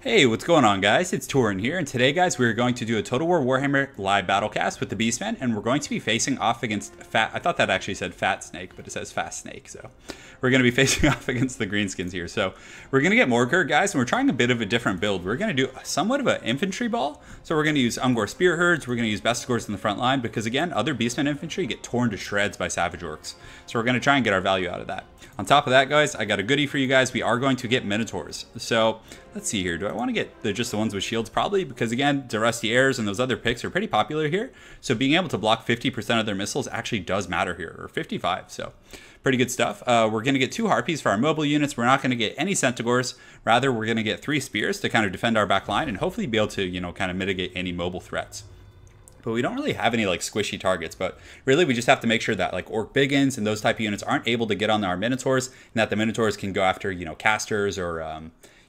Hey, what's going on, guys? It's Turin here, and today, guys, we're going to do a Total War Warhammer live battlecast with the Beastmen, and we're going to be facing off against I thought that actually said Fat Snake, but it says Fast Snake, so we're going to be facing off against the Greenskins here. So we're going to get Morgur, guys, and we're trying a bit of a different build. We're going to do somewhat of an infantry ball, so we're going to use Ungor Spear Herds, we're going to use Bestigors in the front line, because, again, other Beastmen infantry get torn to shreds by Savage Orcs, so we're going to try and get our value out of that. On top of that, guys, I got a goodie for you guys. We are going to get Minotaurs. So let's see here. Do I want to get just the ones with shields? Probably, because again, the Rusty Airs and those other picks are pretty popular here. So being able to block 50% of their missiles actually does matter here, or 55. So pretty good stuff. We're going to get 2 Harpies for our mobile units. We're not going to get any Centaurs. Rather, we're going to get 3 Spears to kind of defend our back line and hopefully be able to, kind of mitigate any mobile threats. But we don't really have any like squishy targets, but really we just have to make sure that like Orc Biggins and those type of units aren't able to get on our Minotaurs, and that the Minotaurs can go after, casters or,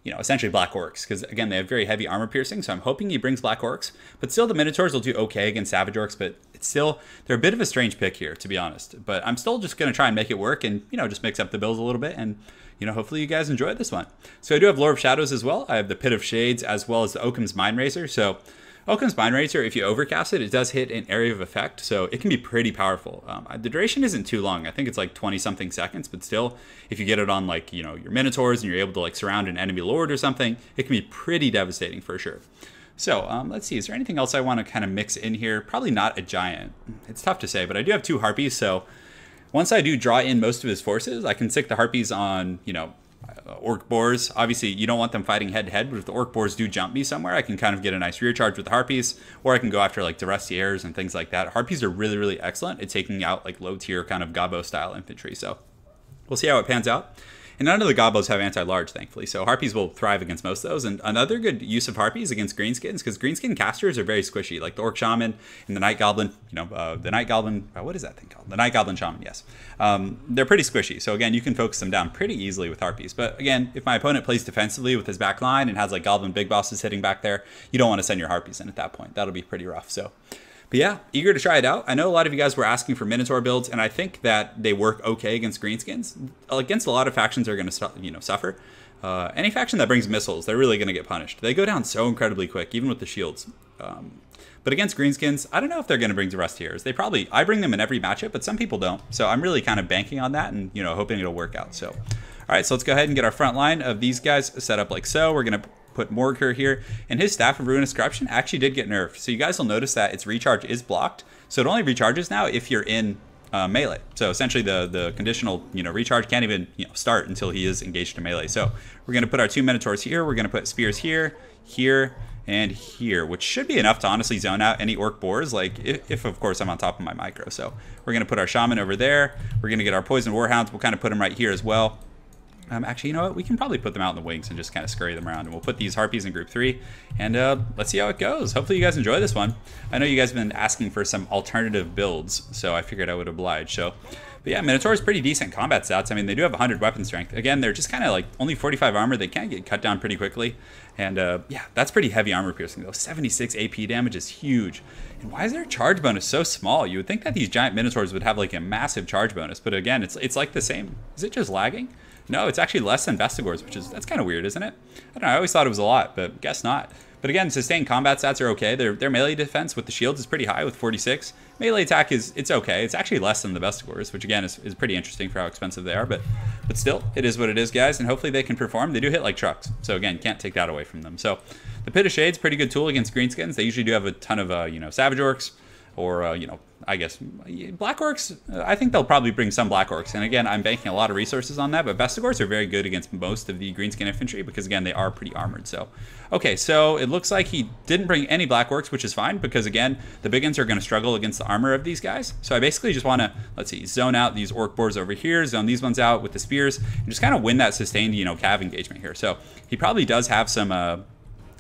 essentially Black Orcs, because again, they have very heavy armor piercing, so I'm hoping he brings Black Orcs, but still the Minotaurs will do okay against Savage Orcs, but it's still, they're a bit of a strange pick here, to be honest, but I'm still just going to try and make it work and, just mix up the builds a little bit, and hopefully you guys enjoyed this one. So I do have Lord of Shadows as well. I have the Pit of Shades as well as the Occam's Mind Razor. So Occam's Mind Razor, if you overcast it, it does hit an area of effect, so it can be pretty powerful. The duration isn't too long. I think it's like 20-something seconds, but still, if you get it on like, your Minotaurs and you're able to like surround an enemy lord or something, it can be pretty devastating for sure. So let's see, is there anything else I want to kind of mix in here? Probably not a giant. It's tough to say, but I do have 2 Harpies, so once I do draw in most of his forces, I can stick the Harpies on, Orc Boars. Obviously, you don't want them fighting head-to-head, but if the Orc Boars do jump me somewhere, I can kind of get a nice rear charge with the Harpies, or I can go after like the Rusty Airs and things like that. Harpies are really, really excellent at taking out like low-tier kind of Gobbo-style infantry, so we'll see how it pans out. And none of the Gobbos have anti-large, thankfully, so Harpies will thrive against most of those. And another good use of Harpies against Greenskins, because Greenskin casters are very squishy, like the Orc Shaman and the Night Goblin, the Night Goblin, what is that thing called? The Night Goblin Shaman, yes. They're pretty squishy, so again, you can focus them down pretty easily with Harpies. But again, if my opponent plays defensively with his back line and has like Goblin Big Bosses hitting back there, you don't want to send your Harpies in at that point. That'll be pretty rough, so. But yeah, eager to try it out. I know a lot of you guys were asking for Minotaur builds, and I think that they work okay against Greenskins. Against a lot of factions are going to suffer. Any faction that brings missiles, they're really going to get punished. They go down so incredibly quick, even with the shields. But against Greenskins, I don't know if they're going to bring the Rusty Airs. I bring them in every matchup, but some people don't. So I'm really kind of banking on that and, hoping it'll work out. So, all right, so let's go ahead and get our front line of these guys set up like so. We're going to put Morgur here, and his Staff of Ruinous Corruption actually did get nerfed. So you guys will notice that its recharge is blocked. So it only recharges now if you're in melee. So essentially the conditional recharge can't even start until he is engaged in melee. So we're going to put our 2 Minotaurs here. We're going to put Spears here, here, and here, which should be enough to honestly zone out any Orc Boars, like if of course I'm on top of my micro. So we're going to put our Shaman over there. We're going to get our Poison Warhounds. We'll kind of put them right here as well. Actually, you know what? We can probably put them out in the wings and just kind of scurry them around. And we'll put these Harpies in group 3. And let's see how it goes. Hopefully you guys enjoy this one. I know you guys have been asking for some alternative builds, so I figured I would oblige. So, but yeah, Minotaur is pretty decent combat stats. I mean, they do have 100 weapon strength. Again, they're just kind of like only 45 armor. They can get cut down pretty quickly. And yeah, that's pretty heavy armor piercing though. 76 AP damage is huge. And why is their charge bonus so small? You would think that these giant Minotaurs would have like a massive charge bonus. But again, it's like the same. Is it just lagging? No, it's actually less than Bestigors, that's kind of weird, isn't it? I don't know, I always thought it was a lot, but guess not. But again, sustained combat stats are okay. Their melee defense with the shields is pretty high with 46. Melee attack it's okay. It's actually less than the Bestigors, which again is pretty interesting for how expensive they are, but still, it is what it is, guys, and hopefully they can perform. They do hit like trucks, so again, can't take that away from them. So the Pit of Shades, pretty good tool against Greenskins. They usually do have a ton of, Savage Orcs, or, I guess Black Orcs. I think they'll probably bring some Black Orcs. And again, I'm banking a lot of resources on that, but Bestigors are very good against most of the Greenskin infantry because, again, they are pretty armored. So, okay, so it looks like he didn't bring any Black Orcs, which is fine because, again, the big ones are going to struggle against the armor of these guys. So I basically just want to, let's see, zone out these Orc Boars over here, zone these ones out with the Spears, and just kind of win that sustained, cav engagement here. So he probably does have some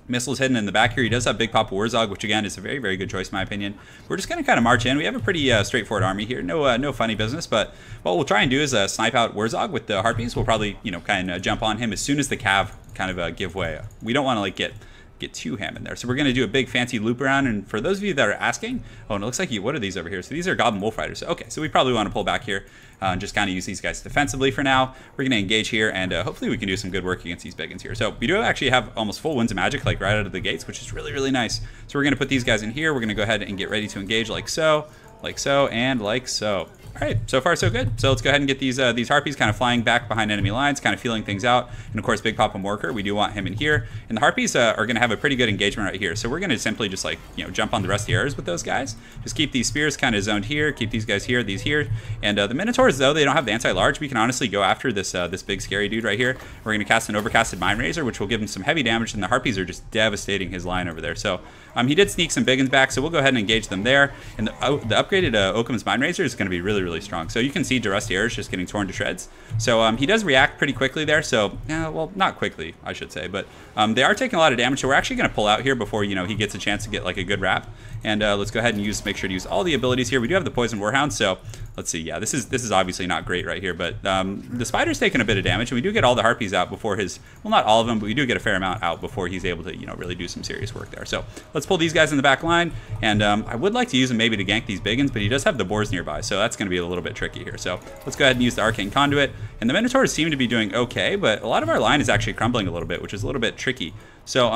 missiles hidden in the back here. He does have Big Papa Wurzog, which again is a very, very good choice in my opinion. We're just going to kind of march in. We have a pretty straightforward army here. No funny business, but what we'll try and do is snipe out Wurzog with the Harpies. We'll probably, kind of jump on him as soon as the cav kind of give way. We don't want to like get get 2 Hammond there. So we're going to do a big fancy loop around, and for those of you that are asking, oh, and it looks like what are these over here? So these are Goblin Wolf Riders. Okay, so we probably want to pull back here and just kind of use these guys defensively for now. We're going to engage here, and hopefully we can do some good work against these big ones here. So we do actually have almost full Winds of Magic like right out of the gates, which is really, really nice. So we're going to put these guys in here. We're going to go ahead and get ready to engage like so, and like so. All right, so far so good. So let's go ahead and get these Harpies kind of flying back behind enemy lines, kind of feeling things out. And of course, Big Papa Morker, we do want him in here. And the Harpies are going to have a pretty good engagement right here. So we're going to simply just like, jump on the rest of the arrows with those guys. Just keep these spears kind of zoned here, keep these guys here, these here. And the Minotaurs, though, they don't have the anti-large. We can honestly go after this this big scary dude right here. We're going to cast an Overcasted Mind Razor, which will give him some heavy damage. And the Harpies are just devastating his line over there. So he did sneak some big ones back, so we'll go ahead and engage them there. And the upgraded Occam's Mind Razor is going to be really, really strong. So you can see Durustier is just getting torn to shreds. So he does react pretty quickly there. So, well, not quickly, I should say. But they are taking a lot of damage, so we're actually going to pull out here before, he gets a chance to get like a good wrap. And let's go ahead and make sure to use all the abilities here. We do have the Poison Warhound, so let's see. Yeah, this is obviously not great right here, but the Spider's taking a bit of damage, and we do get all the Harpies out before his, well, not all of them, but we do get a fair amount out before he's able to, really do some serious work there. So let's pull these guys in the back line, and I would like to use him maybe to gank these big ones, but he does have the boars nearby, so that's going to be a little bit tricky here. So let's go ahead and use the Arcane Conduit, and the Minotaurs seem to be doing okay, but a lot of our line is actually crumbling a little bit, which is a little bit tricky. So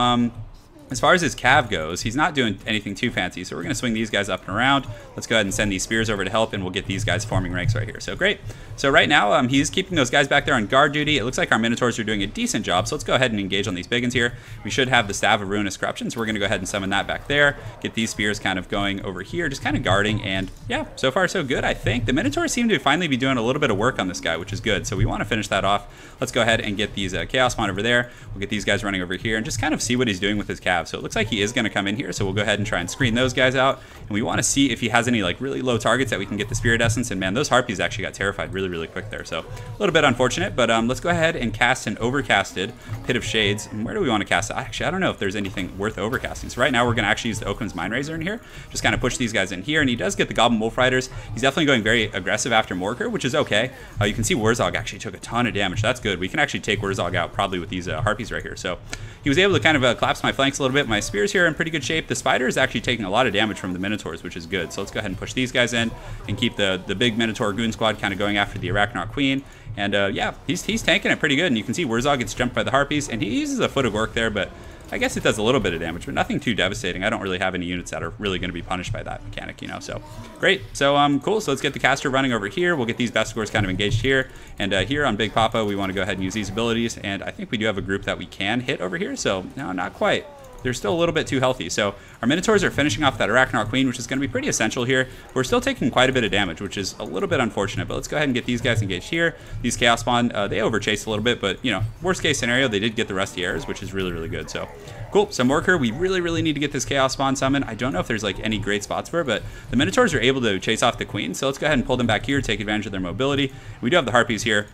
as far as his cav goes, he's not doing anything too fancy, so we're going to swing these guys up and around. Let's go ahead and send these spears over to help, and we'll get these guys forming ranks right here. So great. So right now, he's keeping those guys back there on guard duty. It looks like our Minotaurs are doing a decent job, so let's go ahead and engage on these big ones here. We should have the Staff of Ruinous Corruption, so we're going to go ahead and summon that back there. Get these spears kind of going over here, just kind of guarding, and yeah, so far so good, I think. The Minotaurs seem to finally be doing a little bit of work on this guy, which is good, so we want to finish that off. Let's go ahead and get these Chaos Spawn over there. We'll get these guys running over here and just kind of see what he's doing with his cav. So it looks like he is going to come in here, so we'll go ahead and try and screen those guys out, and we want to see if he has any like really low targets that we can get the Spirit Essence. And man, those Harpies actually got terrified really, really quick there, so a little bit unfortunate. But let's go ahead and cast an Overcasted Pit of Shades. And where do we want to cast it? Actually, I don't know if there's anything worth overcasting, so right now we're going to actually use the Occam's Mind Razor in here, just kind of push these guys in here. And he does get the Goblin Wolf Riders. He's definitely going very aggressive after Morker, which is okay. You can see Wurzog actually took a ton of damage. That's good. We can actually take Wurzog out probably with these Harpies right here. So he was able to kind of collapse my flanks a little bit. My spears here are in pretty good shape. The Spider is actually taking a lot of damage from the Minotaurs, which is good. So let's go ahead and push these guys in and keep the big Minotaur Goon Squad kind of going after the Arachnoid Queen. And yeah, he's tanking it pretty good. And you can see Wurzog gets jumped by the Harpies, and he uses a foot of work there, but I guess it does a little bit of damage, but nothing too devastating. I don't really have any units that are really going to be punished by that mechanic, so great. So cool. So let's get the caster running over here. We'll get these Bestigors kind of engaged here, and here on Big Papa, we want to go ahead and use these abilities, and I think we do have a group that we can hit over here. So no, not quite. They're still a little bit too healthy. So our Minotaurs are finishing off that Arachnoid Queen, which is going to be pretty essential here. We're still taking quite a bit of damage, which is a little bit unfortunate, but let's go ahead and get these guys engaged here. These Chaos Spawn, they overchased a little bit, but worst case scenario, they did get the Rusty Arrows, which is really, really good. So cool. So Morker, we really, really need to get this Chaos Spawn summon. I don't know if there's like any great spots for it, but the Minotaurs are able to chase off the Queen. So let's go ahead and pull them back here, take advantage of their mobility. We do have the Harpies here.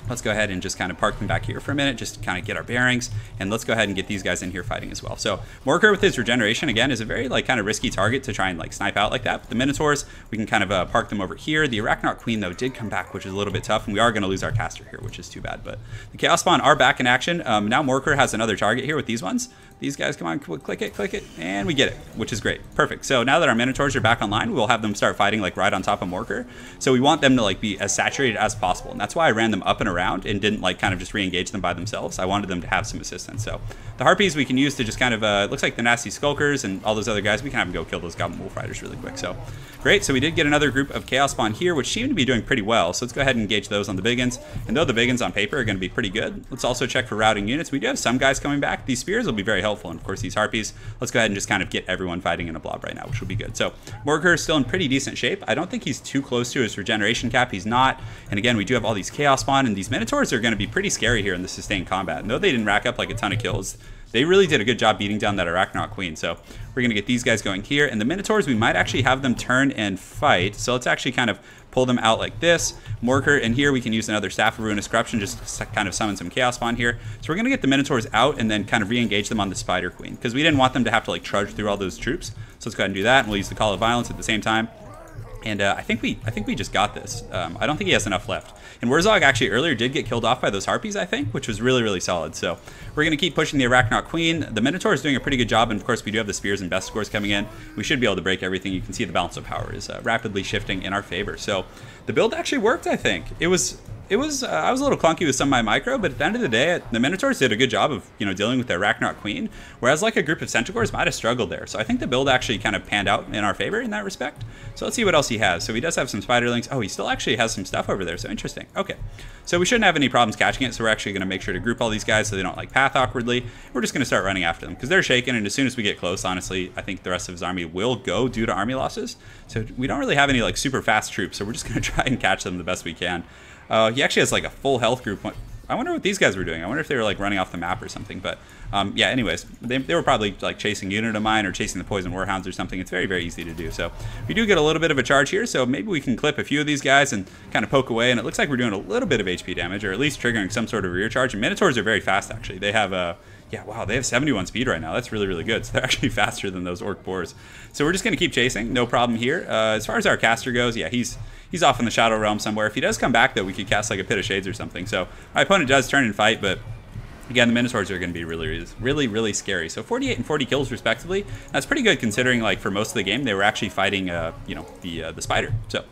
Let's go ahead and just kind of park them back here for a minute, just to kind of get our bearings, and let's go ahead and get these guys in here fighting as well. So Morker with his regeneration, again, is a very like kind of risky target to try and like snipe out like that. But the Minotaurs, we can kind of park them over here. The Arachnoid Queen, though, did come back, which is a little bit tough, and we are going to lose our caster here, which is too bad. But the Chaos Spawn are back in action. Now Morker has another target here with these ones. These guys, come on, click it, and we get it, which is great. Perfect. So now that our Minotaurs are back online, we'll have them start fighting like right on top of Morker. So we want them to like be as saturated as possible, and that's why I ran them up and around and didn't like kind of just re-engage them by themselves. I wanted them to have some assistance. So the Harpies we can use to just kind of, it looks like the Nasty Skulkers and all those other guys, we can have them go kill those Goblin Wolf Riders really quick. So great. So we did get another group of Chaos Spawn here, which seem to be doing pretty well. So let's go ahead and engage those on the big ones. And though the big ones on paper are going to be pretty good, let's also check for routing units. We do have some guys coming back. These spears will be very helpful, and of course these Harpies. Let's go ahead and just kind of get everyone fighting in a blob right now, which will be good. So Morker is still in pretty decent shape. I don't think he's too close to his regeneration cap. He's not. And again, we do have all these Chaos Spawn, and these Minotaurs are going to be pretty scary here in the sustained combat. And though they didn't rack up like a ton of kills, they really did a good job beating down that Arachnoid Queen. So we're going to get these guys going here. And the Minotaurs, we might actually have them turn and fight. So let's actually kind of pull them out like this. Morker, and here we can use another Staff of Ruinous Corruption, just to kind of summon some Chaos Spawn here. So we're going to get the Minotaurs out and then kind of re-engage them on the Spider Queen, because we didn't want them to have to like trudge through all those troops. So let's go ahead and do that, and we'll use the Call of Violence at the same time. And I think we just got this. I don't think he has enough left. And Wurzog actually earlier did get killed off by those Harpies, I think, which was really, really solid. So we're going to keep pushing the Arachnaut Queen. The Minotaur is doing a pretty good job, and of course we do have the Spears and Best scores coming in. We should be able to break everything. You can see the balance of power is rapidly shifting in our favor. So the build actually worked, I think. I was a little clunky with some of my micro, but at the end of the day, the Minotaurs did a good job of, dealing with the Arachnaut Queen, whereas like a group of Centaurs might have struggled there. So I think the build actually kind of panned out in our favor in that respect. So let's see what else he has. So he does have some Spiderlings. Oh, he still actually has some stuff over there. So interesting. Okay. So we shouldn't have any problems catching it. So we're actually going to make sure to group all these guys so they don't like path awkwardly. We're just going to start running after them because they're shaken. And as soon as we get close, honestly, I think the rest of his army will go due to army losses. So we don't really have any like super fast troops. So we're just going to try and catch them the best we can. He actually has like a full health group. I wonder what these guys were doing. I wonder if they were like running off the map or something. But yeah, anyways, they were probably like chasing unit of mine or chasing the poison warhounds or something. It's very, very easy to do. So we do get a little bit of a charge here. So maybe we can clip a few of these guys and kind of poke away. And it looks like we're doing a little bit of HP damage, or at least triggering some sort of rear charge. And Minotaurs are very fast, actually. They have yeah, wow, they have 71 speed right now. That's really, really good. So they're actually faster than those Orc Boars. So we're just going to keep chasing. No problem here. As far as our caster goes, yeah, he's off in the Shadow Realm somewhere. If he does come back, though, we could cast like a Pit of Shades or something. So my opponent does turn and fight, but again, the Minotaurs are going to be really, really, really scary. So 48 and 40 kills respectively. That's pretty good considering, like, for most of the game, they were actually fighting, the Spider. So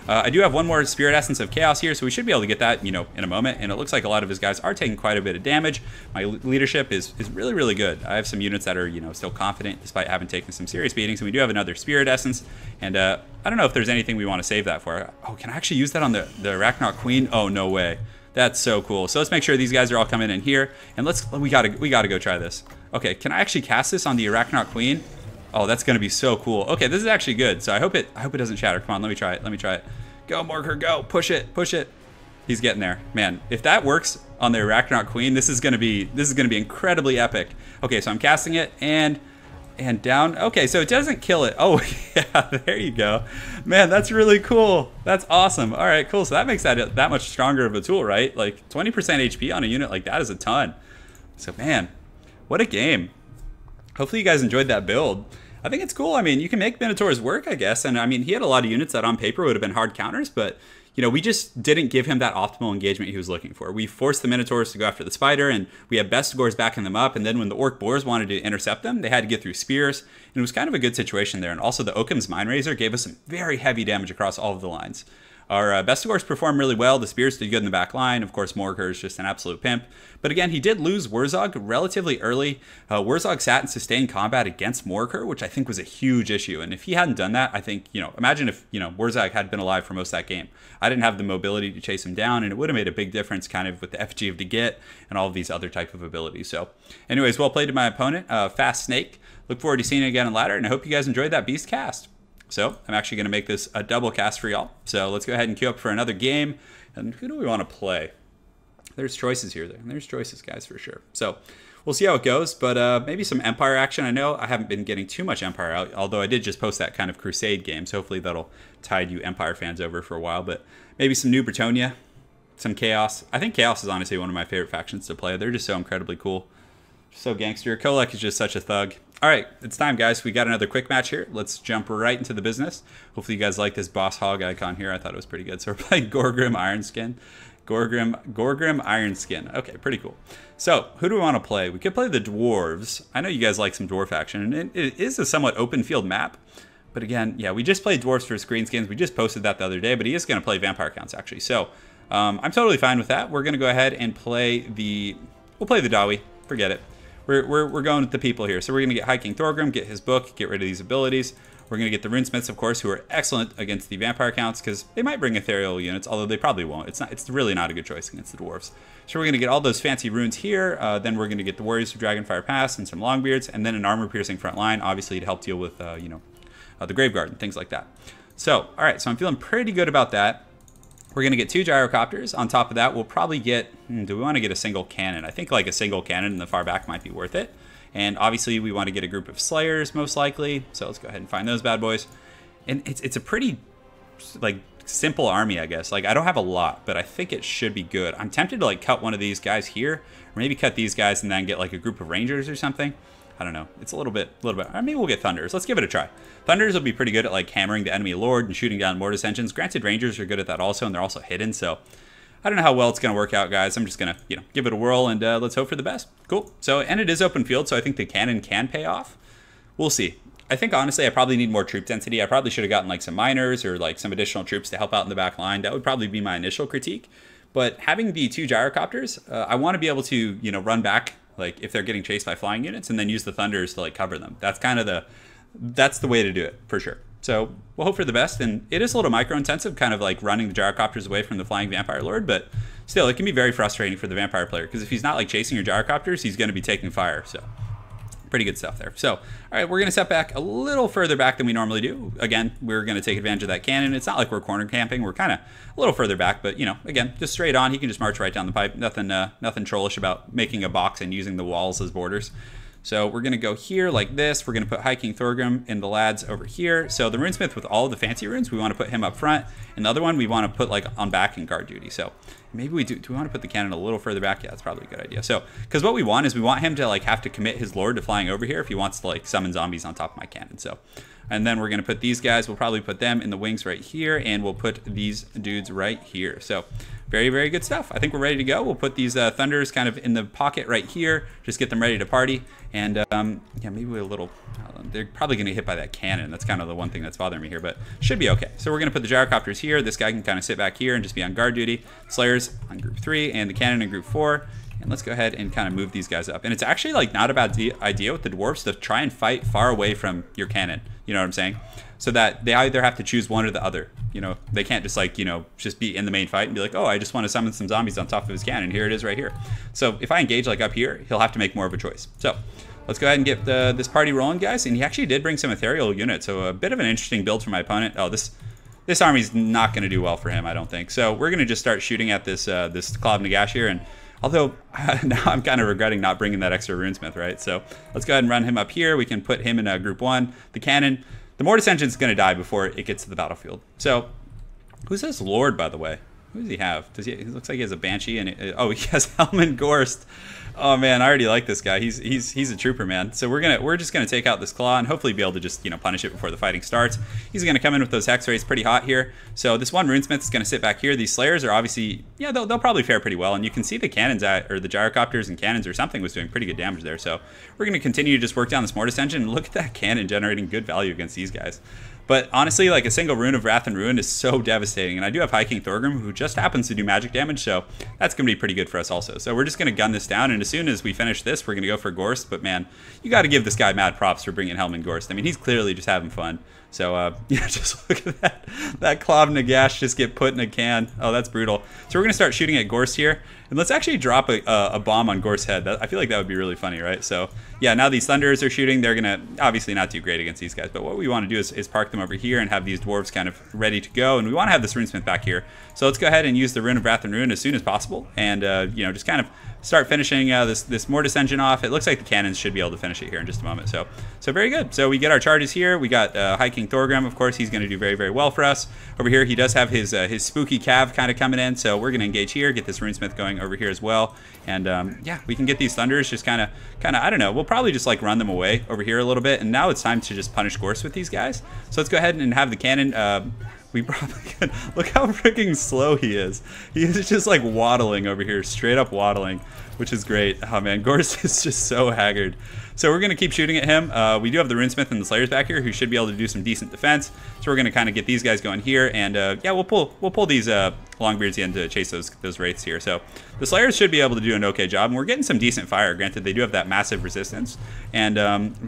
I do have one more Spirit Essence of Chaos here, so we should be able to get that, in a moment. And it looks like a lot of his guys are taking quite a bit of damage. My leadership is really, really good. I have some units that are, still confident despite having taken some serious beatings. And we do have another Spirit Essence. And I don't know if there's anything we want to save that for. Oh, can I actually use that on the Arachnaut Queen? Oh, no way. That's so cool. So let's make sure these guys are all coming in here. And we gotta go try this. Okay, can I actually cast this on the Arachnaut Queen? Oh, that's gonna be so cool. Okay, this is actually good. So I hope it doesn't shatter. Come on, let me try it. Go, Morker, go. Push it. He's getting there. Man, if that works on the Arachnaut Queen, this is gonna be incredibly epic. Okay, so I'm casting it and down. Okay, so it doesn't kill it. Oh, yeah, there you go. Man, that's really cool. That's awesome. All right, cool. So that makes that much stronger of a tool, right? Like 20% HP on a unit like that is a ton. So, man, what a game. Hopefully you guys enjoyed that build. I think it's cool. I mean, you can make Minotaurs work, I guess. And, I mean, he had a lot of units that on paper would have been hard counters, but we just didn't give him that optimal engagement he was looking for. We forced the Minotaurs to go after the Spider, and we had Best scores backing them up, and then when the Orc Boars wanted to intercept them, they had to get through Spears, and it was kind of a good situation there. And also the Occam's Mind Razor gave us some very heavy damage across all of the lines. Our Best scores performed really well. The Spears did good in the back line. Of course, Morker is just an absolute pimp. But again, he did lose Wurzog relatively early. Wurzog sat in sustained combat against Morker, which I think was a huge issue. And if he hadn't done that, I think, imagine if, Wurzog had been alive for most of that game. I didn't have the mobility to chase him down, and it would have made a big difference kind of with the FG of the Get and all of these other type of abilities. So anyways, well played to my opponent, Fast Snake. Look forward to seeing you again in ladder, and I hope you guys enjoyed that Beast cast. So I'm actually going to make this a double cast for y'all. So let's go ahead and queue up for another game. And who do we want to play? There's choices here. There's choices, guys, for sure. So we'll see how it goes. But maybe some Empire action. I know I haven't been getting too much Empire out, although I did just post that kind of Crusade game. So hopefully that'll tide you Empire fans over for a while. But maybe some New Bretonia, some Chaos. I think Chaos is honestly one of my favorite factions to play. They're just so incredibly cool. So gangster. Kolek is just such a thug. All right, it's time, guys. We got another quick match here. Let's jump right into the business. Hopefully you guys like this Boss Hog icon here. I thought it was pretty good. So we're playing Gorgrim Ironskin. Gorgrim Ironskin. Okay, pretty cool. So who do we want to play? We could play the Dwarves. I know you guys like some Dwarf action, and it is a somewhat open field map. But again, yeah, we just played Dwarves for screen skins. We just posted that the other day, but he is going to play Vampire Counts, actually. So I'm totally fine with that. We're going to go ahead and play we'll play the Dawi. Forget it. We're going with the people here. So we're going to get High King Thorgrim, get his book, get rid of these abilities. We're going to get the Runesmiths, of course, who are excellent against the Vampire Counts because they might bring ethereal units, although they probably won't. It's really not a good choice against the Dwarves. So we're going to get all those fancy runes here. Then we're going to get the Warriors of Dragonfire Pass and some Longbeards, and then an armor-piercing front line, obviously to help deal with, the Graveguard and things like that. So, all right, so I'm feeling pretty good about that. We're going to get 2 gyrocopters. On top of that, we'll probably get, do we want to get a single cannon? I think like a single cannon in the far back might be worth it. And obviously we want to get a group of Slayers most likely. So let's go ahead and find those bad boys. And it's a pretty like simple army, I guess. Like I don't have a lot, but I think it should be good. I'm tempted to like cut one of these guys here, or maybe cut these guys and then get like a group of Rangers or something. I don't know. It's a little bit. Or maybe we'll get Thunders. Let's give it a try. Thunders will be pretty good at like hammering the enemy lord and shooting down mortis engines. Granted, Rangers are good at that also, and they're also hidden. So I don't know how well it's going to work out, guys. I'm just going to, give it a whirl and let's hope for the best. Cool. So, and it is open field, so I think the cannon can pay off. We'll see. I think, honestly, I probably need more troop density. I probably should have gotten like some miners or like some additional troops to help out in the back line. That would probably be my initial critique. But having the 2 gyrocopters, I want to be able to, run back, like if they're getting chased by flying units, and then use the Thunders to like cover them. That's kind of that's the way to do it, for sure. So we'll hope for the best, and it is a little micro-intensive, kind of like running the gyrocopters away from the flying vampire lord, but still, it can be very frustrating for the vampire player, because if he's not like chasing your gyrocopters, he's going to be taking fire, so pretty good stuff there. So, all right, we're going to step back a little further back than we normally do. Again, we're going to take advantage of that cannon. It's not like we're corner camping. We're kind of a little further back, but, again, just straight on. He can just march right down the pipe. Nothing trollish about making a box and using the walls as borders. So we're going to go here like this. We're going to put High King Thorgrim and the lads over here. So the runesmith with all of the fancy runes, we want to put him up front. And the other one we want to put like on back and guard duty. So maybe we do we want to put the cannon a little further back? Yeah, that's probably a good idea. So, because what we want is we want him to like have to commit his lord to flying over here if he wants to like summon zombies on top of my cannon. So, and then we're going to put these guys, we'll probably put them in the wings right here, and we'll put these dudes right here. So very, very good stuff. I think we're ready to go. We'll put these Thunders kind of in the pocket right here, just get them ready to party. And yeah, maybe a little, they're probably going to get hit by that cannon. That's kind of the one thing that's bothering me here, but should be okay. So we're going to put the gyrocopters here. This guy can kind of sit back here and just be on guard duty. Slayers on group 3 and the cannon in group 4. And let's go ahead and kind of move these guys up. And it's actually like not a bad idea with the dwarfs to try and fight far away from your cannon. You know what I'm saying? So that they either have to choose one or the other. They can't just like, just be in the main fight and be like, oh, I just want to summon some zombies on top of his cannon. Here it is right here. So if I engage like up here, he'll have to make more of a choice. So let's go ahead and get this party rolling, guys. And he actually did bring some ethereal units. So a bit of an interesting build for my opponent. Oh, this army's not going to do well for him, I don't think. So we're going to just start shooting at this Claw of Nagash here. And although now I'm kind of regretting not bringing that extra runesmith, right? So let's go ahead and run him up here. We can put him in group 1. The cannon, the mortis engine's going to die before it gets to the battlefield. So who's this lord, by the way? Who does he have? It looks like he has a banshee and oh, he has Helman Gorst. Oh man, I already like this guy. He's a trooper, man. So we're just gonna take out this claw and hopefully be able to just punish it before the fighting starts. He's gonna come in with those hex rays pretty hot here. So this one runesmith is gonna sit back here. These slayers are obviously they'll probably fare pretty well, and you can see the cannons or the gyrocopters and cannons or something was doing pretty good damage there. So we're gonna continue to just work down this mortis engine and look at that cannon generating good value against these guys. But honestly, like a single rune of Wrath and Ruin is so devastating. And I do have High King Thorgrim, who just happens to do magic damage, so that's going to be pretty good for us also. So we're just going to gun this down, and as soon as we finish this, we're going to go for Gorst. But man, you got to give this guy mad props for bringing Helman Gorst. I mean, he's clearly just having fun. So just look at that Claw of Nagash just get put in a can. Oh, that's brutal. So we're going to start shooting at Gorst here. And let's actually drop a bomb on Gorst's head. I feel like that would be really funny, right? So yeah, now these Thunders are shooting. They're going to obviously not do great against these guys. But what we want to do is park them over here and have these dwarves kind of ready to go. And we want to have this runesmith back here. So let's go ahead and use the Rune of Wrath and Ruin as soon as possible. And, just kind of start finishing this mortis engine off. It looks like the cannons should be able to finish it here in just a moment. So very good. So we get our charges here. We got High King Thorgrim. Of course, he's going to do very, very well for us. Over here, he does have his spooky cav kind of coming in. So we're going to engage here, get this runesmith going over here as well. And yeah, we can get these Thunders just kind of, I don't know. We'll probably just like run them away over here a little bit. And now it's time to just punish Gorst with these guys. So let's go ahead and have the cannon. We probably could. Look how freaking slow he is. He is just like waddling over here, straight up waddling, which is great. Oh man, Gorst is just so haggard. So we're going to keep shooting at him. We do have the runesmith and the slayers back here who should be able to do some decent defense. So we're going to kind of get these guys going here, and yeah, we'll pull these longbeards in to chase those wraiths here. So the slayers should be able to do an okay job, and we're getting some decent fire. Granted, they do have that massive resistance. And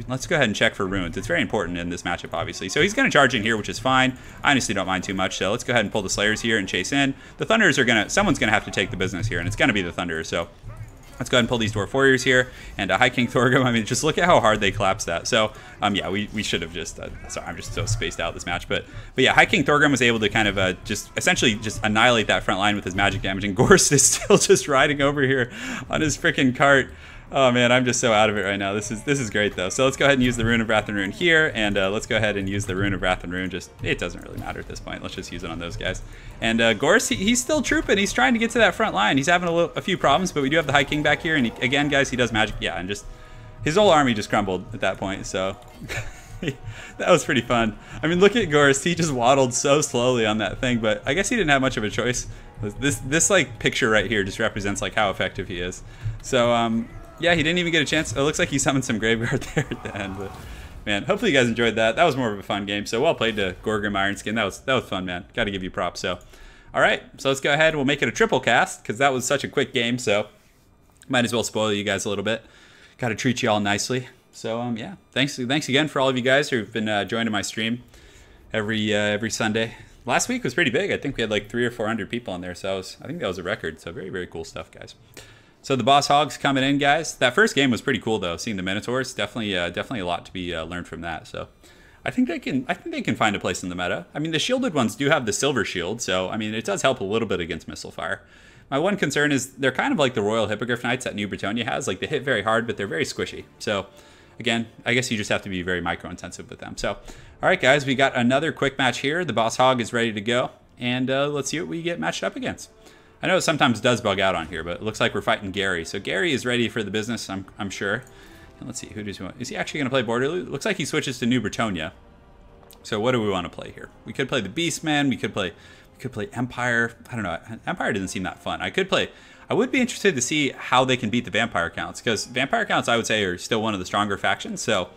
let's go ahead and check for runes. It's very important in this matchup, obviously. So he's going to charge in here, which is fine. I honestly don't mind too much. So let's go ahead and pull the slayers here and chase in. The Thunders are someone's going to have to take the business here, and it's going to be the Thunders. So let's go ahead and pull these Dwarf Warriors here. And High King Thorgrim, I mean, just look at how hard they collapsed that. So, yeah, we should have just, sorry, I'm just so spaced out this match. But yeah, High King Thorgrim was able to kind of just essentially just annihilate that front line with his magic damage. And Gorst is still just riding over here on his freaking cart. Oh man, I'm just so out of it right now. This is great though. So let's go ahead and use the Rune of Wrath and Ruin here, and let's go ahead and use the Rune of Wrath and Ruin. It doesn't really matter at this point. Let's just use it on those guys. And Gorst, he's still trooping. He's trying to get to that front line. He's having a few problems, but we do have the High King back here, and again, guys, he does magic. Yeah, and just his whole army just crumbled at that point, so that was pretty fun. I mean, look at Gorst. He just waddled so slowly on that thing, but I guess he didn't have much of a choice. This like picture right here just represents like how effective he is. So yeah, he didn't even get a chance. It looks like he summoned some Graveguard there at the end, but man, hopefully you guys enjoyed that. That was more of a fun game. So well played to Gorgrim Ironskin. That was fun, man. Got to give you props. So all right, so let's go ahead. We'll make it a triple cast because that was such a quick game. So might as well spoil you guys a little bit. Got to treat you all nicely. So yeah, thanks again for all of you guys who've been joining my stream every Sunday. Last week was pretty big. I think we had like 300 or 400 people in there. So I think that was a record. So very, very cool stuff, guys. So the Boss Hogs coming in, guys. That first game was pretty cool though. Seeing the Minotaurs, definitely a lot to be learned from that. So I think they can find a place in the meta. I mean, the shielded ones do have the silver shield, so I mean it does help a little bit against missile fire. My one concern is they're kind of like the Royal Hippogriff Knights that New Bretonnia has. Like they hit very hard, but they're very squishy. So again, I guess you just have to be very micro intensive with them. So all right, guys, we got another quick match here. The Boss Hog is ready to go, and let's see what we get matched up against. I know it sometimes does bug out on here, but it looks like we're fighting Gary. So Gary is ready for the business, I'm sure. And let's see, who does he want? Is he actually going to play Borderloo? Looks like he switches to New Bretonnia. So what do we want to play here? We could play the Beastmen. We could play Empire. I don't know. Empire doesn't seem that fun. I would be interested to see how they can beat the Vampire Counts, because Vampire Counts, I would say, are still one of the stronger factions. So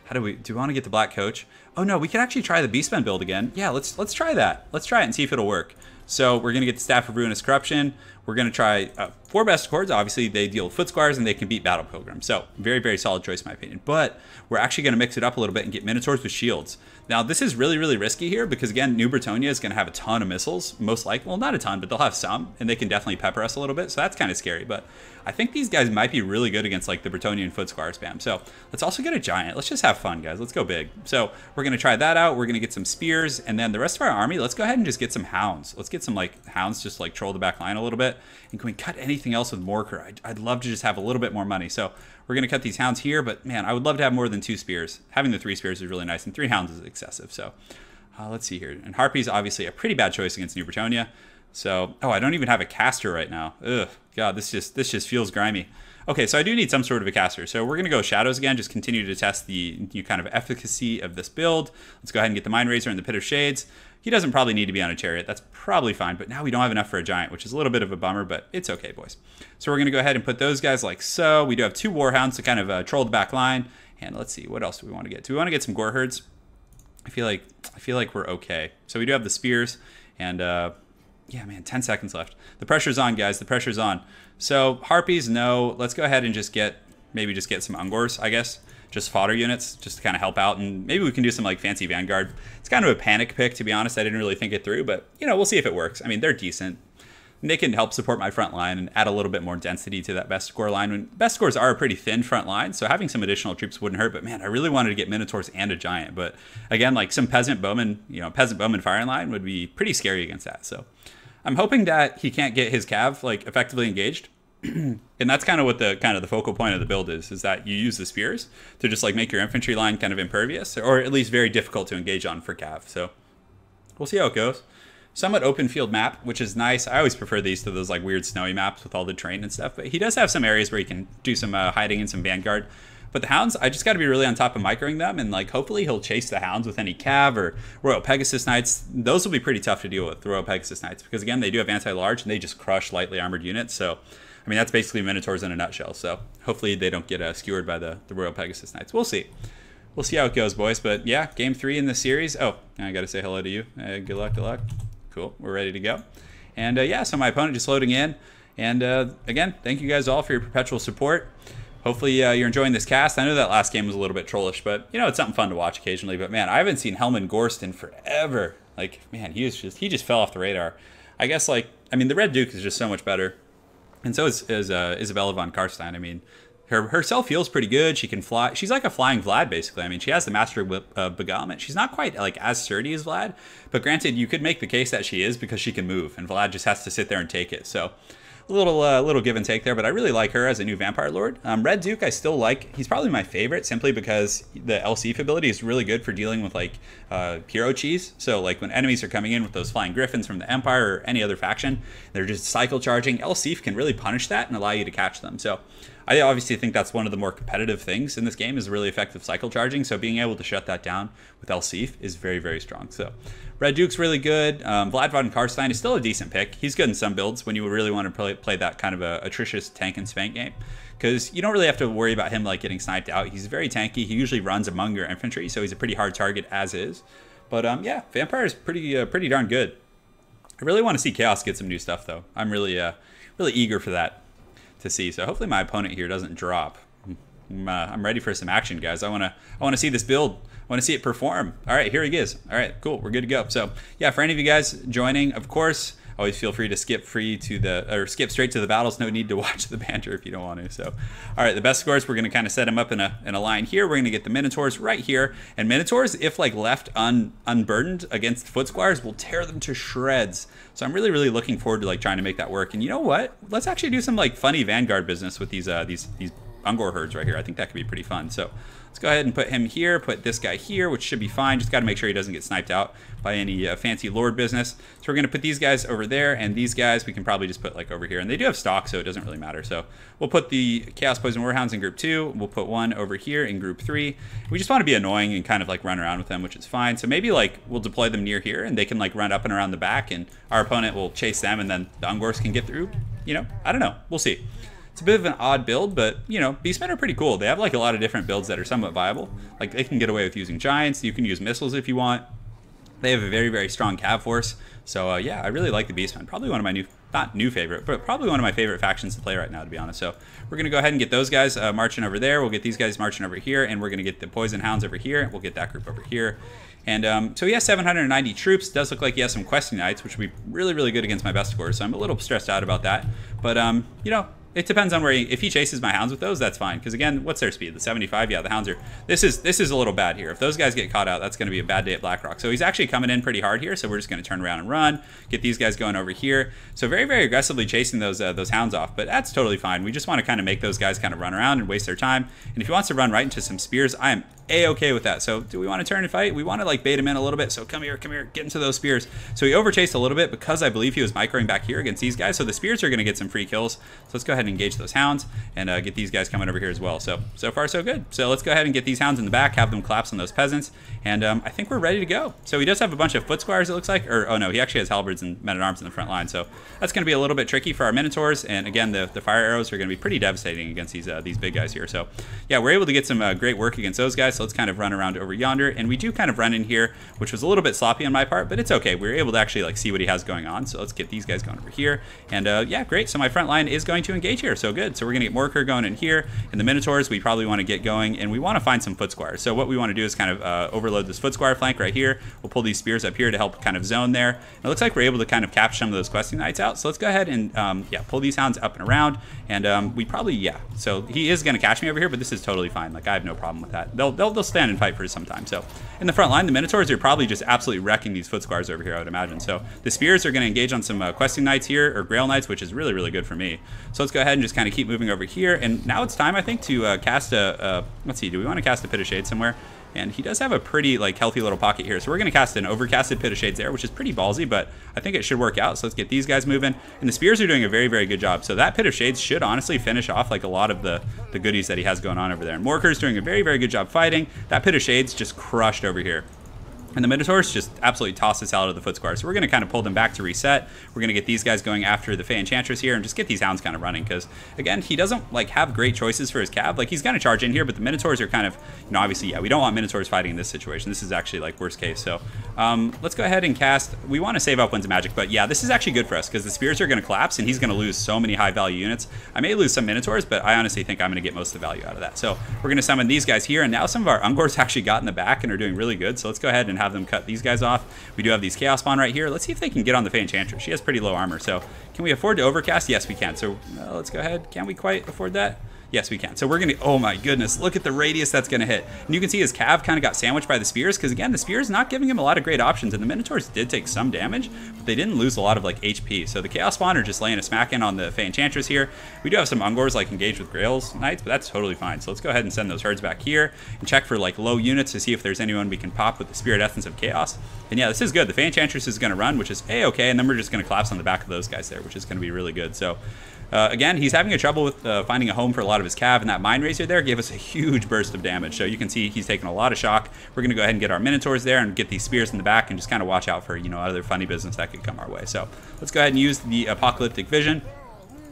how do we want to get the Black Coach? Oh no, we could actually try the Beastmen build again. Yeah, let's try that. Let's try it and see if it'll work. So we're going to get the Staff of Ruinous Corruption. We're going to try 4 Best Accords. Obviously, they deal with Foot Squires and they can beat Battle Pilgrims. So very, very solid choice in my opinion. But we're actually going to mix it up a little bit and get Minotaurs with shields. Now, this is really, really risky here because, again, New Bretonnia is going to have a ton of missiles. Most likely, well, not a ton, but they'll have some. And they can definitely pepper us a little bit. So that's kind of scary. But I think these guys might be really good against, like, the Bretonnian Foot Squire spam. So let's also get a Giant. Let's just have fun, guys. Let's go big. So we're going to try that out. We're going to get some Spears. And then the rest of our army, let's go ahead and just get some Hounds. Let's get some, like, Hounds just, like, troll the back line a little bit. And can we cut anything else with Morker? I'd love to just have a little bit more money. So we're going to cut these Hounds here. But, man, I would love to have more than 2 Spears. Having the 3 Spears is really nice. And 3 Hounds is excessive. So let's see here. And Harpy's obviously a pretty bad choice against New Bretonnia. So, oh, I don't even have a caster right now. Ugh, God, this just feels grimy. Okay, so I do need some sort of a caster. So we're going to go Shadows again, just continue to test the kind of efficacy of this build. Let's go ahead and get the Mind Razor and the Pit of Shades. He doesn't probably need to be on a Chariot. That's probably fine, but now we don't have enough for a Giant, which is a little bit of a bummer, but it's okay, boys. So we're going to go ahead and put those guys like so. We do have 2 Warhounds to kind of troll the back line. And let's see, what else do we want to get? Do we want to get some Gore Herds? I feel like we're okay. So we do have the Spears, and yeah, man, 10 seconds left. The pressure's on, guys. The pressure's on. So Harpies, no. Let's go ahead and just get some Ungors, I guess. Just fodder units, just to kind of help out, and maybe we can do some like fancy Vanguard. It's kind of a panic pick, to be honest. I didn't really think it through, but you know, we'll see if it works. I mean, they're decent. And they can help support my front line and add a little bit more density to that best score line. When best scores are a pretty thin front line, so having some additional troops wouldn't hurt. But man, I really wanted to get Minotaurs and a Giant. But again, like some peasant bowman firing line would be pretty scary against that. So I'm hoping that he can't get his cav like effectively engaged. And that's kind of what the focal point of the build is that you use the Spears to just like make your infantry line kind of impervious, or at least very difficult to engage on for cav. So we'll see how it goes. Somewhat open field map, which is nice. I always prefer these to those like weird snowy maps with all the terrain and stuff. But he does have some areas where he can do some hiding and some Vanguard. But the Hounds, I just got to be really on top of microing them, and like hopefully he'll chase the Hounds with any cav or Royal Pegasus Knights. Those will be pretty tough to deal with, the Royal Pegasus Knights, because again, they do have anti-large and they just crush lightly armored units. So I mean, that's basically Minotaurs in a nutshell. So hopefully they don't get skewered by the Royal Pegasus Knights. We'll see. We'll see how it goes, boys. But yeah, game 3 in the series. Oh, I got to say hello to you. Good luck, good luck. Cool, we're ready to go. And yeah, so my opponent just loading in. And again, thank you guys all for your perpetual support. Hopefully you're enjoying this cast. I know that last game was a little bit trollish, but you know, it's something fun to watch occasionally. But man, I haven't seen Helman Gorst in forever. Like, man, he just fell off the radar. I guess, like, I mean, the Red Duke is just so much better. And so is Isabella von Karstein. I mean, her self feels pretty good. She can fly. She's like a flying Vlad, basically. I mean, she has the Master of Beguilement. She's not quite like as sturdy as Vlad, but granted, you could make the case that she is because she can move, and Vlad just has to sit there and take it. So a little give and take there, but I really like her as a new Vampire Lord. Red Duke I still like. He's probably my favorite simply because the LCF ability is really good for dealing with like hero cheese. So like when enemies are coming in with those flying griffins from the Empire or any other faction, they're just cycle charging. LCF can really punish that and allow you to catch them. So I obviously think that's one of the more competitive things in this game is really effective cycle charging. So being able to shut that down with Elsif is very, very strong. So Red Duke's really good. Vlad von Karstein is still a decent pick. He's good in some builds when you really want to play that kind of a atrocious tank and spank game, because you don't really have to worry about him like getting sniped out. He's very tanky. He usually runs among your infantry, so he's a pretty hard target as is. But yeah, Vampire is pretty darn good. I really want to see Chaos get some new stuff though. I'm really eager for that to see. So hopefully my opponent here doesn't drop. I'm ready for some action, guys. I want to see this build. I want to see it perform. All right, here he is. All right, cool. We're good to go. So yeah, for any of you guys joining, of course, always feel free to skip straight to the battles. No need to watch the banter if you don't want to. So, all right, the best scores, we're going to kind of set them up in a line here. We're going to get the Minotaurs right here. And Minotaurs, if like left unburdened against Foot Squires, will tear them to shreds. So I'm really looking forward to like trying to make that work. And you know what? Let's actually do some like funny Vanguard business with these Ungor herds right here. I think that could be pretty fun. So let's go ahead and put him here, put this guy here, which should be fine. Just got to make sure he doesn't get sniped out by any fancy lord business. So we're going to put these guys over there, and these guys we can probably just put like over here. And they do have stock, so it doesn't really matter. So we'll put the Chaos Poison Warhounds in group 2. We'll put one over here in group 3. We just want to be annoying and kind of like run around with them, which is fine. So maybe like we'll deploy them near here, and they can like run up and around the back, and our opponent will chase them, and then the Ungors can get through. You know, I don't know. We'll see. It's a bit of an odd build, but, you know, Beastmen are pretty cool. They have, like, a lot of different builds that are somewhat viable. Like, they can get away with using giants. You can use missiles if you want. They have a very strong cav force. So, yeah, I really like the Beastmen. Probably one of my not new favorite, but probably one of my favorite factions to play right now, to be honest. So we're going to go ahead and get those guys marching over there. We'll get these guys marching over here, and we're going to get the Poison Hounds over here. We'll get that group over here. And so he has 790 troops. Does look like he has some questing knights, which would be really good against my best scores. So I'm a little stressed out about that. But, you know, it depends on where if he chases my hounds with those, that's fine. Because again, what's their speed? The 75? Yeah, the hounds are... This is a little bad here. If those guys get caught out, that's going to be a bad day at Blackrock. So he's actually coming in pretty hard here. So we're just going to turn around and run. Get these guys going over here. So very aggressively chasing those hounds off. But that's totally fine. We just want to kind of make those guys kind of run around and waste their time. And if he wants to run right into some spears, I am A-okay with that. So do we want to turn and fight? We want to like bait him in a little bit. So come here, get into those spears. So he overchased a little bit because I believe he was microing back here against these guys. So the spears are going to get some free kills. So let's go ahead and engage those hounds and get these guys coming over here as well. So far so good. So let's go ahead and get these hounds in the back, have them collapse on those peasants. And I think we're ready to go. So he does have a bunch of foot squires, it looks like. Or, oh no, he actually has halberds and men-at-arms in the front line. So that's going to be a little bit tricky for our Minotaurs. And again, the fire arrows are going to be pretty devastating against these big guys here. So yeah, we're able to get some great work against those guys. So let's kind of run around over yonder. And we do kind of run in here, which was a little bit sloppy on my part, but it's okay. We were able to actually like see what he has going on. So let's get these guys going over here. And yeah, great. So my front line is going to engage here. So good. So we're going to get Morker going in here. And the Minotaurs, we probably want to get going. And we want to find some foot squires. So what we want to do is kind of overload this foot squire flank right here. We'll pull these spears up here to help kind of zone there. And it looks like we're able to kind of capture some of those questing knights out. So let's go ahead and yeah, pull these hounds up and around. And we probably, yeah. So he is going to catch me over here, but this is totally fine. Like I have no problem with that. They'll stand and fight for some time. So in the front line, the Minotaurs are probably just absolutely wrecking these foot squires over here, I would imagine. So the spears are going to engage on some questing knights here, or grail knights, which is really good for me. So let's go ahead and just kind of keep moving over here. And now it's time, I think, to cast a, let's see, do we want to cast a Pit of Shade somewhere? And he does have a pretty like healthy little pocket here. So we're going to cast an overcasted Pit of Shades there, which is pretty ballsy, but I think it should work out. So let's get these guys moving. And the spears are doing a very good job. So that Pit of Shades should honestly finish off like a lot of the goodies that he has going on over there. And Morker's doing a very good job fighting. That Pit of Shades just crushed over here. And the Minotaurs just absolutely tossed us out of the foot square. So we're going to kind of pull them back to reset. We're going to get these guys going after the Fey Enchantress here and just get these hounds kind of running. Because, again, he doesn't like have great choices for his cav. Like, he's going to charge in here, but the Minotaurs are kind of, you know, obviously, yeah, we don't want Minotaurs fighting in this situation. This is actually, like, worst case. So let's go ahead and cast. We want to save up Winds of Magic. But, yeah, this is actually good for us because the spears are going to collapse and he's going to lose so many high-value units. I may lose some Minotaurs, but I honestly think I'm going to get most of the value out of that. So we're going to summon these guys here. And now some of our Ungors actually got in the back and are doing really good. So let's go ahead and have them cut these guys off. We do have these Chaos Spawn right here. Let's see if they can get on the Fey Enchantress. She has pretty low armor, so can we afford to overcast? Yes, we can. So let's go ahead. Can we quite afford that? Yes, we can. So we're going to, oh my goodness, look at the radius that's going to hit. And you can see his cav kind of got sandwiched by the spears because, again, the spears not giving him a lot of great options. And the Minotaurs did take some damage, but they didn't lose a lot of, like, HP. So the Chaos Spawn are just laying a smack in on the Fey Enchantress here. We do have some Ungors, like, engaged with Grails Knights, but that's totally fine. So let's go ahead and send those herds back here and check for, like, low units to see if there's anyone we can pop with the Spirit Essence of Chaos. And yeah, this is good. The Fey Enchantress is going to run, which is A-okay, and then we're just going to collapse on the back of those guys there, which is going to be really good. So Again, he's having a trouble with finding a home for a lot of his cav, and that Mind Razor there gave us a huge burst of damage. So you can see he's taking a lot of shock. We're going to go ahead and get our Minotaurs there and get these spears in the back and just kind of watch out for, you know, other funny business that could come our way. So let's go ahead and use the Apocalyptic Vision.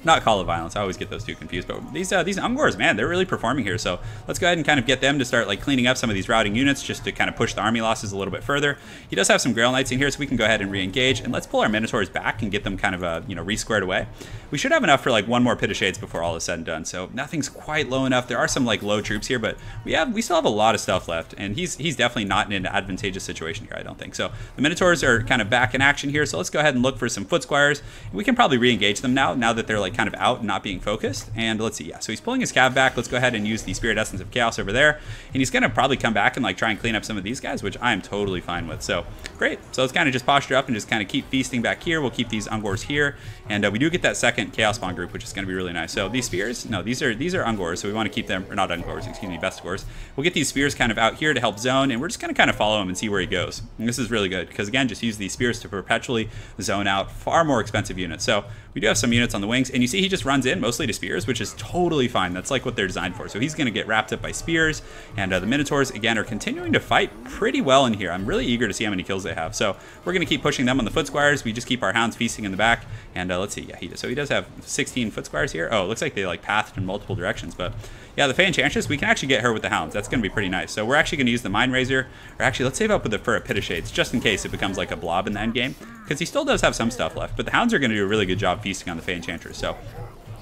Not Call of Violence, I always get those two confused, but these Ungors, man, they're really performing here. So let's go ahead and kind of get them to start like cleaning up some of these routing units just to kind of push the army losses a little bit further. He does have some Grail Knights in here, so we can go ahead and re-engage, and let's pull our Minotaurs back and get them kind of, you know, re-squared away. We should have enough for like one more Pit of Shades before all is said and done, so nothing's quite low enough. There are some like low troops here, but we still have a lot of stuff left, and he's definitely not in an advantageous situation here, I don't think. So the Minotaurs are kind of back in action here, so let's go ahead and look for some Foot Squires. We can probably re-engage them now that they're like kind of out and not being focused. And let's see, yeah, so he's pulling his cav back. Let's go ahead and use the Spirit Essence of Chaos over there, and he's gonna probably come back and like try and clean up some of these guys, which I'm totally fine with. So great, so let's kind of just posture up and just kind of keep feasting back here. We'll keep these Ungors here, and we do get that second Chaos Spawn group, which is gonna be really nice. So these spears, no, these are Ungors, so we want to keep them, or not Ungors, excuse me, Vestigors. We'll get these spears kind of out here to help zone, and we're just gonna kind of follow him and see where he goes. And this is really good because again, just use these spears to perpetually zone out far more expensive units. So we do have some units on the wings, and you see he just runs in mostly to spears, which is totally fine. That's like what they're designed for. So he's going to get wrapped up by spears, and the Minotaurs, again, are continuing to fight pretty well in here. I'm really eager to see how many kills they have. So we're going to keep pushing them on the Foot Squires. We just keep our Hounds feasting in the back, and let's see. Yeah, he does have 16 Foot Squires here. Oh, it looks like they like pathed in multiple directions, but yeah, the Fey Enchantress, we can actually get her with the Hounds. That's going to be pretty nice. So we're actually going to use the Mind Razor, or actually, let's save up with it for a Pit of Shades, just in case it becomes like a blob in the end game, because he still does have some stuff left, but the Hounds are going to do a really good job feasting on the Fey Enchantress. So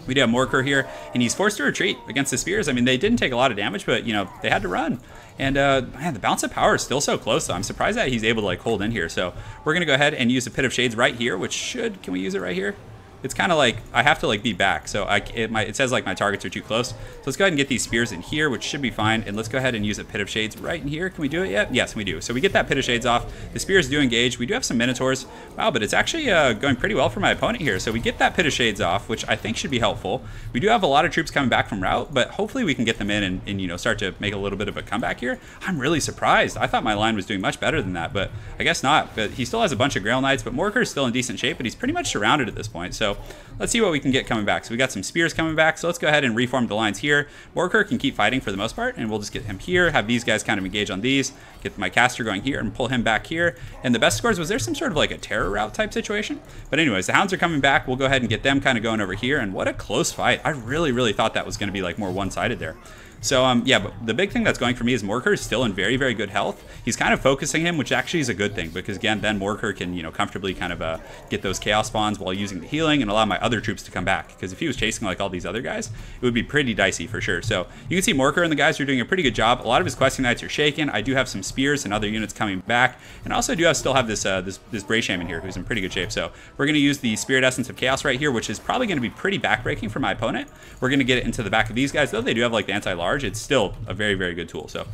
we do have Morkur here, and he's forced to retreat against the spears. I mean, they didn't take a lot of damage, but, you know, they had to run. And, man, the balance of power is still so close, though. I'm surprised that he's able to, like, hold in here. So we're going to go ahead and use a Pit of Shades right here, which should... Can we use it right here? It's kind of like I have to like be back, so it says like my targets are too close. So let's go ahead and get these spears in here, which should be fine, and let's go ahead and use a Pit of Shades right in here. Can we do it yet? Yes, we do. So we get that Pit of Shades off. The spears do engage. We do have some Minotaurs. Wow, but it's actually going pretty well for my opponent here. So we get that Pit of Shades off, which I think should be helpful. We do have a lot of troops coming back from route, but hopefully we can get them in and you know, start to make a little bit of a comeback here. I'm really surprised. I thought my line was doing much better than that, but I guess not. But he still has a bunch of Grail Knights, but Morkur is still in decent shape, but he's pretty much surrounded at this point. So let's see what we can get coming back. So we got some spears coming back, so let's go ahead and reform the lines here. Morkur can keep fighting for the most part, and we'll just get him here, have these guys kind of engage on these, get my caster going here, and pull him back here. And the best scores, was there some sort of like a terror route type situation? But anyways, the Hounds are coming back. We'll go ahead and get them kind of going over here, and what a close fight. I really thought that was going to be like more one-sided there. So, yeah, but the big thing that's going for me is Morkur is still in very good health. He's kind of focusing him, which actually is a good thing, because, again, then Morkur can, you know, comfortably kind of get those Chaos Spawns while using the healing and allow my other troops to come back. Because if he was chasing, like, all these other guys, it would be pretty dicey for sure. So you can see Morkur and the guys are doing a pretty good job. A lot of his Questing Knights are shaken. I do have some spears and other units coming back. And I also do still have this Bray Shaman here, who's in pretty good shape. So we're going to use the Spirit Essence of Chaos right here, which is probably going to be pretty backbreaking for my opponent. We're going to get it into the back of these guys, though they do have, like, the anti-large. It's still a very good tool. So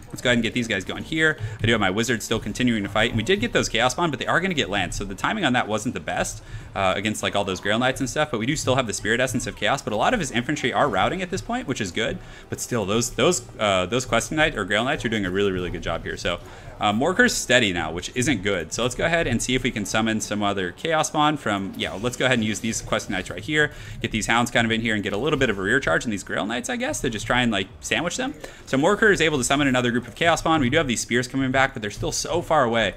let's go ahead and get these guys going here. I do have my wizards still continuing to fight, and we did get those Chaos Spawn, but they are going to get land, so the timing on that wasn't the best against like all those Grail Knights and stuff, but we do still have the Spirit Essence of Chaos, but a lot of his infantry are routing at this point, which is good, but still those Questing Knights or Grail Knights are doing a really good job here. So Morkur's steady now, which isn't good. So let's go ahead and see if we can summon some other Chaos Spawn from, yeah, let's go ahead and use these Questing Knights right here, get these Hounds kind of in here and get a little bit of a rear charge on these Grail Knights, I guess, to just try and like sandwich them. So Morkur is able to summon another group of Chaos Spawn. We do have these spears coming back, but they're still so far away.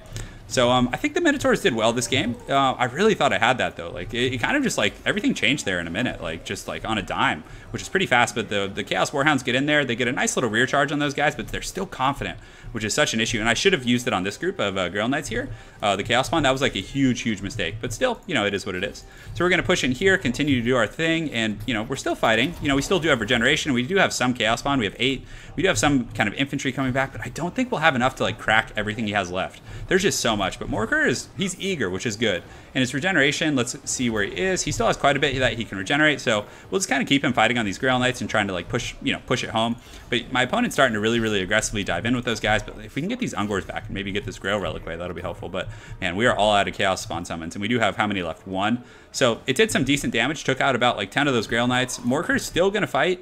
So I think the Minotaurs did well this game. I really thought I had that though. Like it kind of just like everything changed there in a minute, like just like on a dime, which is pretty fast. But the Chaos Warhounds get in there, they get a nice little rear charge on those guys, but they're still confident, which is such an issue. And I should have used it on this group of Grail Knights here. The Chaos Spawn, that was like a huge mistake, but still, you know, it is what it is. So we're gonna push in here, continue to do our thing, and you know, we're still fighting. You know, we still do have regeneration. We do have some Chaos Spawn. We have 8. We do have some kind of infantry coming back, but I don't think we'll have enough to like crack everything he has left. There's just so much, but Morkur he's eager, which is good. And his regeneration, let's see where he is. He still has quite a bit that he can regenerate, so we'll just kind of keep him fighting on these Grail Knights and trying to like push it home. But my opponent's starting to really aggressively dive in with those guys. But if we can get these Ungors back and maybe get this Grail Relic away, that'll be helpful. But man, we are all out of Chaos Spawn summons, and we do have how many left? 1. So it did some decent damage, took out about like 10 of those Grail Knights. Morkur's still gonna fight.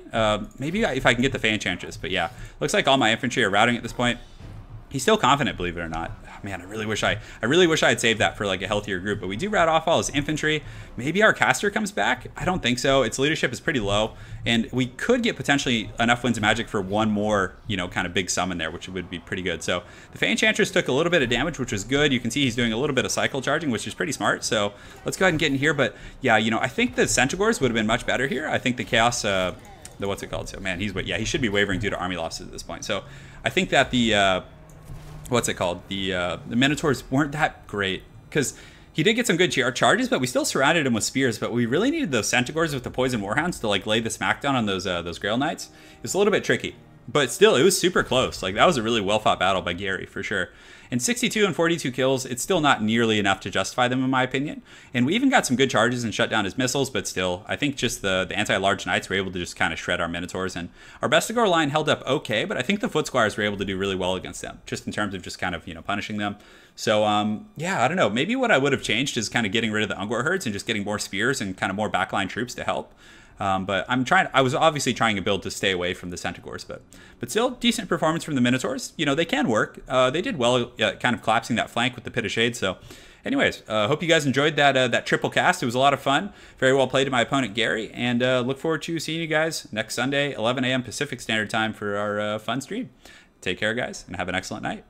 Maybe if I can get the Fey Enchantress, but yeah, looks like all my infantry are routing at this point. He's still confident, believe it or not. man, I really wish I had saved that for like a healthier group. But we do rat off all his infantry. Maybe our caster comes back. I don't think so. Its leadership is pretty low, and we could get potentially enough Winds of Magic for one more, you know, kind of big summon there, which would be pretty good. So the Fey Enchantress took a little bit of damage, which was good. You can see he's doing a little bit of cycle charging, which is pretty smart. So let's go ahead and get in here. But yeah, you know, I think the Centaurs would have been much better here. I think the Chaos, the what's it called? So man, he should be wavering due to army losses at this point. So I think that the what's it called? The Minotaurs weren't that great because he did get some good charges, but we still surrounded him with spears. But we really needed those Centaurs with the Poison Warhounds to like lay the smackdown on those Grail Knights. It's a little bit tricky, but still, it was super close. Like that was a really well fought battle by Gary for sure. And 62 and 42 kills, it's still not nearly enough to justify them in my opinion. And we even got some good charges and shut down his missiles, but still, I think just the anti-large knights were able to just kind of shred our Minotaurs. And our Bestigor line held up okay, but I think the Foot Squires were able to do really well against them, just in terms of just kind of, you know, punishing them. So, yeah, I don't know. Maybe what I would have changed is kind of getting rid of the Ungor herds and just getting more spears and kind of more backline troops to help. But I was obviously trying to build to stay away from the Centaurs, but still decent performance from the Minotaurs. You know, they can work. They did well kind of collapsing that flank with the Pit of Shade. So anyways, hope you guys enjoyed that triple cast. It was a lot of fun. Very well played to my opponent, Gary, and look forward to seeing you guys next Sunday, 11 a.m. Pacific Standard Time for our fun stream. Take care, guys, and have an excellent night.